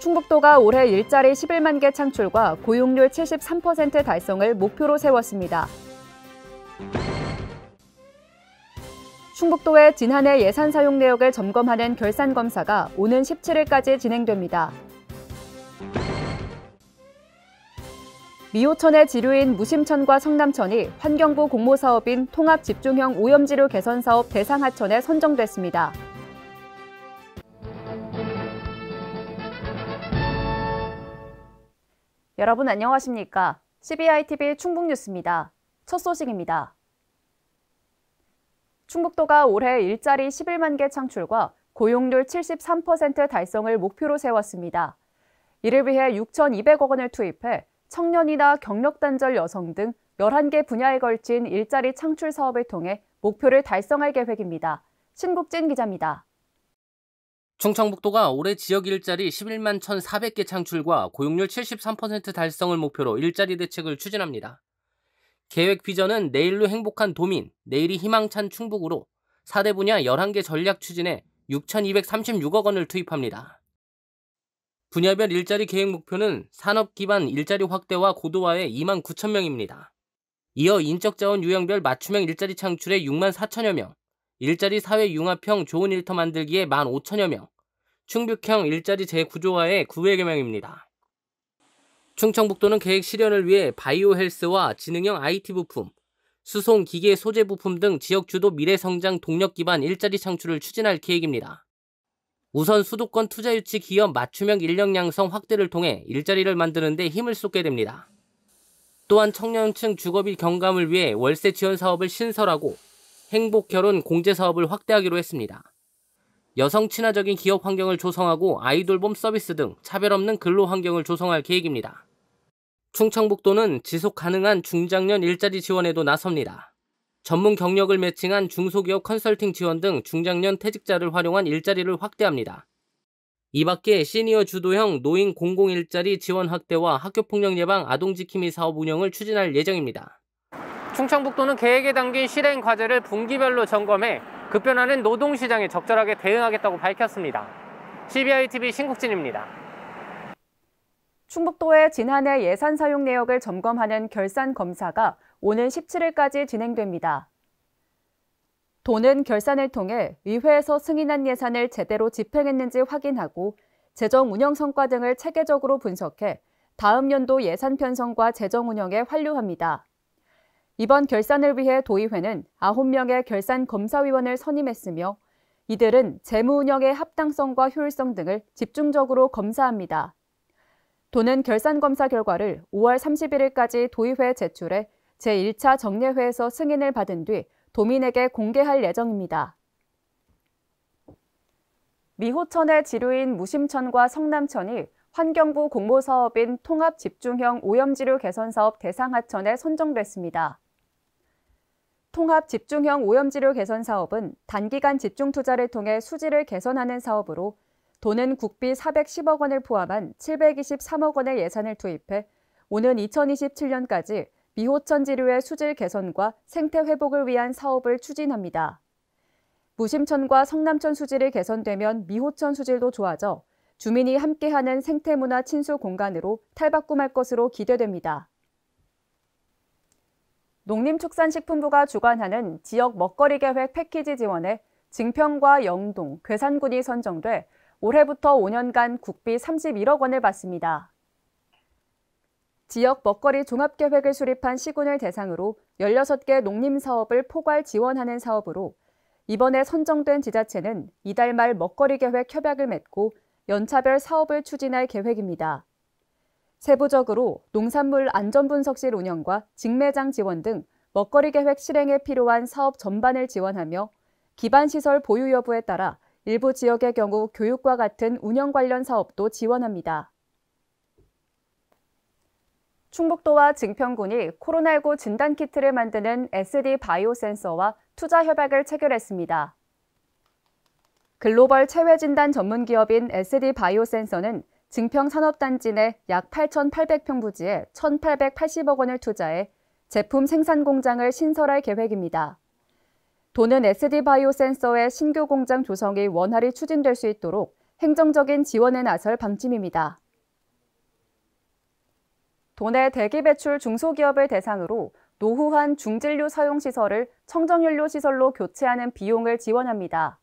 충북도가 올해 일자리 11만 개 창출과 고용률 73% 달성을 목표로 세웠습니다. 충북도의 지난해 예산 사용 내역을 점검하는 결산 검사가 오는 17일까지 진행됩니다. 미호천의 지류인 무심천과 성남천이 환경부 공모사업인 통합집중형 오염지류 개선사업 대상 하천에 선정됐습니다. 여러분 안녕하십니까? CBI-TV 충북뉴스입니다. 첫 소식입니다. 충북도가 올해 일자리 11만 개 창출과 고용률 73% 달성을 목표로 세웠습니다. 이를 위해 6,200억 원을 투입해 청년이나 경력단절 여성 등 11개 분야에 걸친 일자리 창출 사업을 통해 목표를 달성할 계획입니다. 신국진 기자입니다. 충청북도가 올해 지역 일자리 11만 1,400개 창출과 고용률 73% 달성을 목표로 일자리 대책을 추진합니다. 계획 비전은 내일로 행복한 도민, 내일이 희망찬 충북으로 4대 분야 11개 전략 추진에 6,236억 원을 투입합니다. 분야별 일자리 계획 목표는 산업 기반 일자리 확대와 고도화에 2만 9천 명입니다. 이어 인적자원 유형별 맞춤형 일자리 창출에 6만 4천여 명, 일자리 사회 융합형 좋은 일터 만들기에 1만 5천여 명, 충북형 일자리 재구조화에 900여 명입니다. 충청북도는 계획 실현을 위해 바이오 헬스와 지능형 IT 부품, 수송 기계 소재 부품 등 지역 주도 미래 성장 동력 기반 일자리 창출을 추진할 계획입니다. 우선 수도권 투자 유치 기업 맞춤형 인력 양성 확대를 통해 일자리를 만드는 데 힘을 쏟게 됩니다. 또한 청년층 주거비 경감을 위해 월세 지원 사업을 신설하고 행복 결혼 공제 사업을 확대하기로 했습니다. 여성 친화적인 기업 환경을 조성하고 아이돌봄 서비스 등 차별 없는 근로 환경을 조성할 계획입니다. 충청북도는 지속 가능한 중장년 일자리 지원에도 나섭니다. 전문 경력을 매칭한 중소기업 컨설팅 지원 등 중장년 퇴직자를 활용한 일자리를 확대합니다. 이 밖에 시니어 주도형 노인 공공일자리 지원 확대와 학교폭력 예방 아동지킴이 사업 운영을 추진할 예정입니다. 충청북도는 계획에 담긴 실행 과제를 분기별로 점검해 급변하는 노동시장에 적절하게 대응하겠다고 밝혔습니다. CBI-TV 신국진입니다. 충북도의 지난해 예산 사용 내역을 점검하는 결산 검사가 오는 17일까지 진행됩니다. 도는 결산을 통해 의회에서 승인한 예산을 제대로 집행했는지 확인하고 재정 운영 성과 등을 체계적으로 분석해 다음 연도 예산 편성과 재정 운영에 활용합니다. 이번 결산을 위해 도의회는 9명의 결산 검사위원을 선임했으며 이들은 재무 운영의 합당성과 효율성 등을 집중적으로 검사합니다. 도는 결산 검사 결과를 5월 31일까지 도의회에 제출해 제1차 정례회에서 승인을 받은 뒤 도민에게 공개할 예정입니다. 미호천의 지류인 무심천과 성남천이 환경부 공모사업인 통합집중형 오염지류 개선사업 대상 하천에 선정됐습니다. 통합집중형 오염지류 개선사업은 단기간 집중 투자를 통해 수질을 개선하는 사업으로 도는 국비 410억 원을 포함한 723억 원의 예산을 투입해 오는 2027년까지 미호천 지류의 수질 개선과 생태 회복을 위한 사업을 추진합니다. 무심천과 성남천 수질이 개선되면 미호천 수질도 좋아져 주민이 함께하는 생태문화 친수 공간으로 탈바꿈할 것으로 기대됩니다. 농림축산식품부가 주관하는 지역 먹거리 계획 패키지 지원에 증평과 영동, 괴산군이 선정돼 올해부터 5년간 국비 31억 원을 받습니다. 지역 먹거리 종합계획을 수립한 시군을 대상으로 16개 농림사업을 포괄 지원하는 사업으로 이번에 선정된 지자체는 이달 말 먹거리 계획 협약을 맺고 연차별 사업을 추진할 계획입니다. 세부적으로 농산물 안전분석실 운영과 직매장 지원 등 먹거리 계획 실행에 필요한 사업 전반을 지원하며 기반시설 보유 여부에 따라 일부 지역의 경우 교육과 같은 운영 관련 사업도 지원합니다. 충북도와 증평군이 코로나19 진단키트를 만드는 SD 바이오 센서와 투자 협약을 체결했습니다. 글로벌 체외진단 전문기업인 SD 바이오 센서는 증평 산업단지 내 약 8,800평 부지에 1,880억 원을 투자해 제품 생산 공장을 신설할 계획입니다. 도는 SD 바이오 센서의 신규 공장 조성이 원활히 추진될 수 있도록 행정적인 지원에 나설 방침입니다. 도내 대기 배출 중소기업을 대상으로 노후한 중진료 사용시설을 청정연료시설로 교체하는 비용을 지원합니다.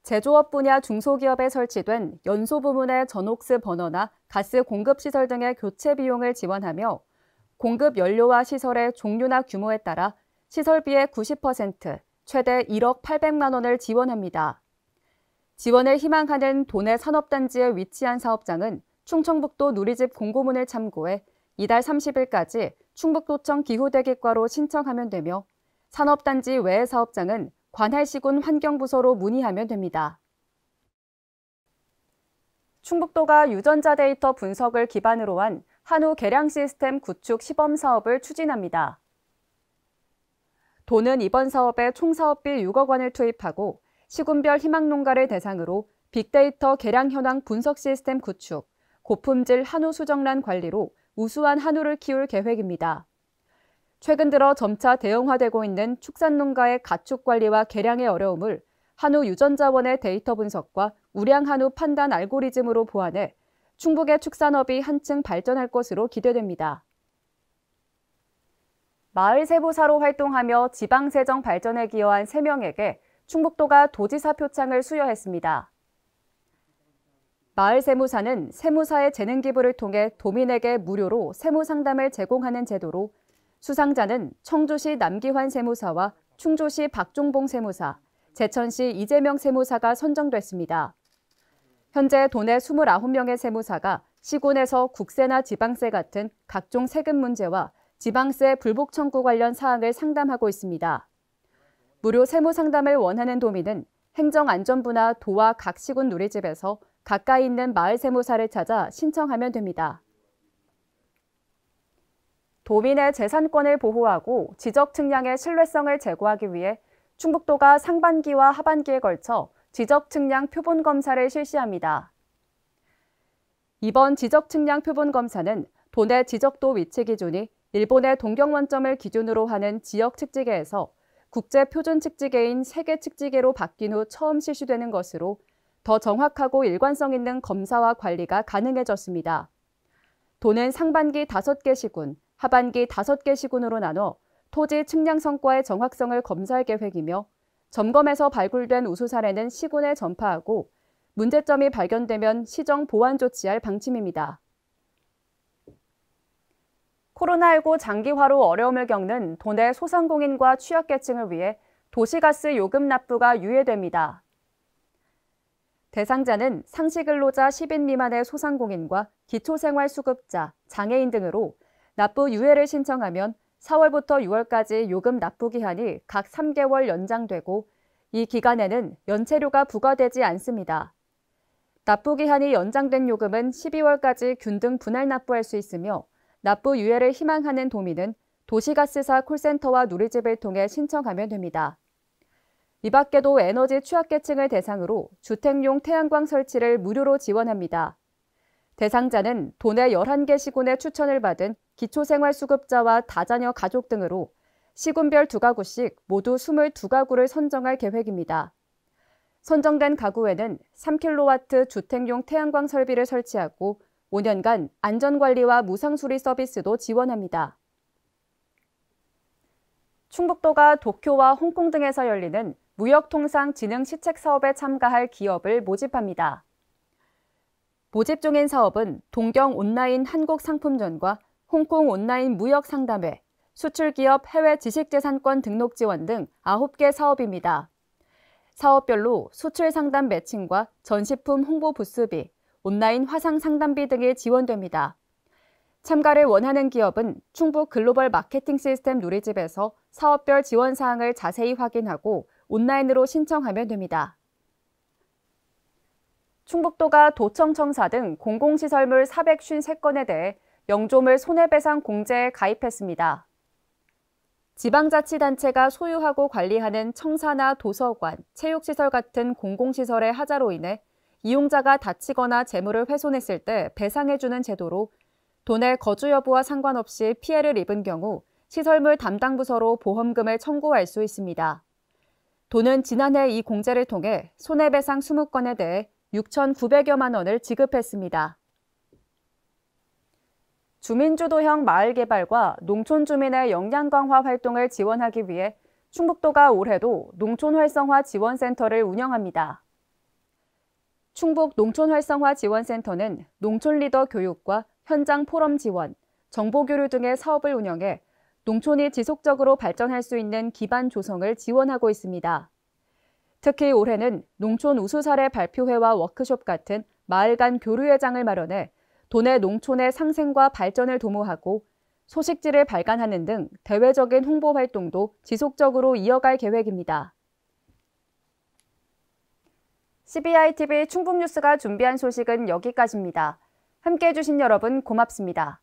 제조업 분야 중소기업에 설치된 연소 부문의 전옥스 버너나 가스 공급시설 등의 교체 비용을 지원하며 공급 연료와 시설의 종류나 규모에 따라 시설비의 90%, 최대 1억 800만 원을 지원합니다. 지원을 희망하는 도내 산업단지에 위치한 사업장은 충청북도 누리집 공고문을 참고해 이달 30일까지 충북도청 기후대기과로 신청하면 되며 산업단지 외의 사업장은 관할시군 환경부서로 문의하면 됩니다. 충북도가 유전자 데이터 분석을 기반으로 한 한우 개량 시스템 구축 시범 사업을 추진합니다. 도는 이번 사업에 총 사업비 6억 원을 투입하고 시군별 희망농가를 대상으로 빅데이터 개량 현황 분석 시스템 구축, 고품질 한우 수정란 관리로 우수한 한우를 키울 계획입니다. 최근 들어 점차 대형화되고 있는 축산농가의 가축 관리와 개량의 어려움을 한우 유전자원의 데이터 분석과 우량 한우 판단 알고리즘으로 보완해 충북의 축산업이 한층 발전할 것으로 기대됩니다. 마을 세무사로 활동하며 지방재정 발전에 기여한 3명에게 충북도가 도지사 표창을 수여했습니다. 마을 세무사는 세무사의 재능 기부를 통해 도민에게 무료로 세무 상담을 제공하는 제도로 수상자는 청주시 남기환 세무사와 충주시 박종봉 세무사, 제천시 이재명 세무사가 선정됐습니다. 현재 도내 29명의 세무사가 시군에서 국세나 지방세 같은 각종 세금 문제와 지방세 불복 청구 관련 사항을 상담하고 있습니다. 무료 세무 상담을 원하는 도민은 행정안전부나 도와 각 시군 누리집에서 가까이 있는 마을 세무사를 찾아 신청하면 됩니다. 도민의 재산권을 보호하고 지적 측량의 신뢰성을 제고하기 위해 충북도가 상반기와 하반기에 걸쳐 지적 측량 표본 검사를 실시합니다. 이번 지적 측량 표본 검사는 도내 지적도 위치 기준이 일본의 동경원점을 기준으로 하는 지역 측지계에서 국제 표준 측지계인 세계 측지계로 바뀐 후 처음 실시되는 것으로 더 정확하고 일관성 있는 검사와 관리가 가능해졌습니다. 도는 상반기 5개 시군, 하반기 5개 시군으로 나눠 토지 측량 성과의 정확성을 검사할 계획이며 점검에서 발굴된 우수 사례는 시군에 전파하고 문제점이 발견되면 시정 보완 조치할 방침입니다. 코로나19 장기화로 어려움을 겪는 도내 소상공인과 취약계층을 위해 도시가스 요금 납부가 유예됩니다. 대상자는 상시근로자 10인 미만의 소상공인과 기초생활수급자, 장애인 등으로 납부 유예를 신청하면 4월부터 6월까지 요금 납부 기한이 각 3개월 연장되고 이 기간에는 연체료가 부과되지 않습니다. 납부 기한이 연장된 요금은 12월까지 균등 분할 납부할 수 있으며 납부 유예를 희망하는 도민은 도시가스사 콜센터와 누리집을 통해 신청하면 됩니다. 이 밖에도 에너지 취약계층을 대상으로 주택용 태양광 설치를 무료로 지원합니다. 대상자는 도내 11개 시군의 추천을 받은 기초생활수급자와 다자녀 가족 등으로 시군별 2가구씩 모두 22가구를 선정할 계획입니다. 선정된 가구에는 3kW 주택용 태양광 설비를 설치하고 5년간 안전관리와 무상수리 서비스도 지원합니다. 충북도가 도쿄와 홍콩 등에서 열리는 무역통상진흥시책 사업에 참가할 기업을 모집합니다. 모집 중인 사업은 동경 온라인 한국상품전과 홍콩 온라인 무역상담회, 수출기업 해외 지식재산권 등록 지원 등 9개 사업입니다. 사업별로 수출상담 매칭과 전시품 홍보 부스비, 온라인 화상 상담비 등이 지원됩니다. 참가를 원하는 기업은 충북 글로벌 마케팅 시스템 누리집에서 사업별 지원 사항을 자세히 확인하고 온라인으로 신청하면 됩니다. 충북도가 도청청사 등 공공시설물 453건에 대해 영조물 손해배상 공제에 가입했습니다. 지방자치단체가 소유하고 관리하는 청사나 도서관, 체육시설 같은 공공시설의 하자로 인해 이용자가 다치거나 재물을 훼손했을 때 배상해주는 제도로 도내 거주 여부와 상관없이 피해를 입은 경우 시설물 담당 부서로 보험금을 청구할 수 있습니다. 도는 지난해 이 공제를 통해 손해배상 20건에 대해 6,900여만 원을 지급했습니다. 주민주도형 마을 개발과 농촌 주민의 역량 강화 활동을 지원하기 위해 충북도가 올해도 농촌 활성화 지원센터를 운영합니다. 충북 농촌 활성화 지원센터는 농촌 리더 교육과 현장 포럼 지원, 정보 교류 등의 사업을 운영해 농촌이 지속적으로 발전할 수 있는 기반 조성을 지원하고 있습니다. 특히 올해는 농촌 우수 사례 발표회와 워크숍 같은 마을 간 교류회장을 마련해 도내 농촌의 상생과 발전을 도모하고 소식지를 발간하는 등 대외적인 홍보 활동도 지속적으로 이어갈 계획입니다. CBI TV 충북뉴스가 준비한 소식은 여기까지입니다. 함께해 주신 여러분 고맙습니다.